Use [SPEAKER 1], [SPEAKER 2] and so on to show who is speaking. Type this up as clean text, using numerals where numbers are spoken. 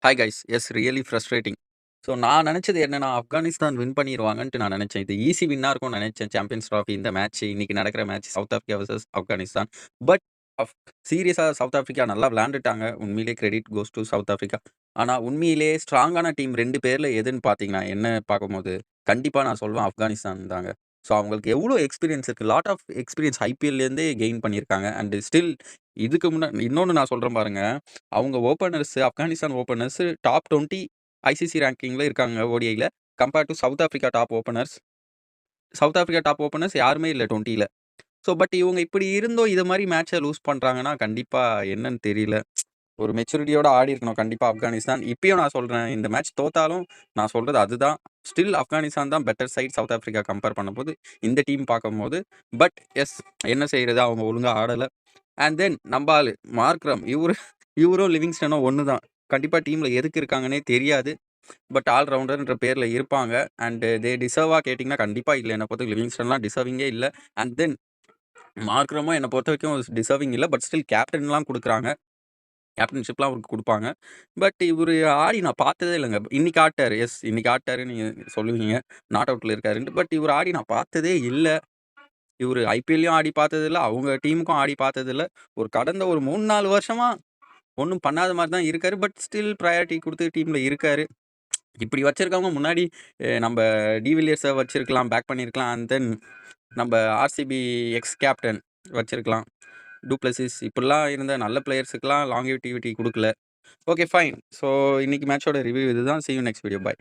[SPEAKER 1] Hi guys. Really frustrating. So நான் நெனச்சது என்னன்னா, Afghanistan win பண்ணிருவாங்கன்ட்டு நான் நெனச்சேன். இது ஈஸி வின்னா இருக்கும்னு நெனச்சேன். சாம்பியன்ஸ் ட்ராஃபி இந்த மேட்ச் இன்னைக்கு நடக்கிற match South Africa versus Afghanistan. But அஃப் சீரியஸா சவுத் ஆஃப்ரிக்கா நல்லா விளையாண்டுட்டாங்க. உண்மையிலேயே credit goes to South Africa. ஆனா உண்மையிலேயே ஸ்ட்ராங்கான டீம் 2 பேர்ல எதுன்னு பார்த்தீங்கன்னா, என்ன பார்க்கும்போது, கண்டிப்பா நான் சொல்வேன் ஆப்கானிஸ்தான் தாங்க. ஸோ அவங்களுக்கு எவ்ளோ எக்ஸ்பீரியன்ஸ் இருக்கு. லாட் ஆஃப் எக்ஸ்பீரியன்ஸ் ஐபிஎல்லேருந்தே கெயின் பண்ணியிருக்காங்க. அண்ட் ஸ்டில் இதுக்கு இன்னொன்னு நான் சொல்றேன் பாருங்க. அவங்க openers Afghanistan openers top 20 ICC ரேங்கிங்ல இருக்காங்க ஓடிஐல. Compare to South Africa top openers. South Africa top openers யாருமே இல்ல 20ல. ஸோ பட் இவங்க இப்படி இருந்தும் இது மாரி மேட்ச லூஸ் பண்றாங்கன்னா, கண்டிப்பா என்னன்னு தெரியல. ஒரு மெச்சூரிட்டியோட ஆடியிருக்கணும் கண்டிப்பா ஆப்கானிஸ்தான். இப்பயும் நான் சொல்றேன், இந்த மேட்ச் தோத்தாலும் நான் சொல்றது அதுதான். ஸ்டில் ஆப்கானிஸ்தான் தான் better side South Africa compare பண்ணும்போது, இந்த டீம் பார்க்கும்போது. பட் எஸ் என்ன செய்றது அவங்க ஒழுங்கா ஆடல. அண்ட் தென் நம்ப ஆளு மார்க்ரம் இவரும் லிவிங்ஸ்டனும் ஒண்ணு தான். கண்டிப்பா டீம்ல எதுக்கு இருக்காங்கன்னே தெரியாது. பட் ஆல் ரவுண்டர்ன்ற பேர்ல இருப்பாங்க. அண்ட் தே டிசர்வா கேட்டீங்கன்னா, கண்டிப்பா இல்ல. என்ன பொறுத்தவரைக்கும் லிவிங்ஸ்டன்லாம் டிசர்விங்கே இல்ல. அண்ட் தென் மார்க்ரமும் என்ன பொறுத்தவரைக்கும் டிசர்விங் இல்ல. பட் ஸ்டில் கேப்டன்லாம் குடுக்குறாங்க. கேப்டன்ஷிப்லாம் அவருக்கு குடுப்பாங்க. பட் இவரு ஆடி நான் பார்த்ததே இல்லங்க. இன்னைக்கு ஆட்டாரு. இன்னைக்கு ஆட்டாருன்னு நீங்க சொல்லுவீங்க. நாட் அவுட்ல இருக்காருன்ட்டு. பட் இவரு ஆடி நான் பார்த்ததே இல்ல. இவரு ஐபிஎல்லயும் ஆடி பார்த்ததில்ல. அவங்க டீமுக்கும் ஆடி பார்த்ததில்ல. ஒரு கடந்த ஒரு 3, 4 வருஷமா ஒண்ணும் பண்ணாத மாரி தான் இருக்காரு. பட் ஸ்டில் பிரையாரிட்டி குடுத்து டீம்ல இருக்காரு. இப்படி வச்சிருக்கவங்க முன்னாடி நம்ப டிவில்லியர்ஸ வச்சிருக்கலாம். பேக் பண்ணியிருக்கலாம். அண்ட் தென் நம்ப ஆர்சிபி எக்ஸ் கேப்டன் வச்சிருக்கலாம். டூப்ளசிஸ் இப்படிலாம் இருந்த நல்ல பிளேயர்ஸுக்குலாம் லாங்கிவிட்டி குடுக்கல. Okay fine. ஸோ இன்னைக்கு மேட்சோட ரிவ்யூ இதுதான். சீ யூ நெக்ஸ்ட் வீடியோ. பாய்.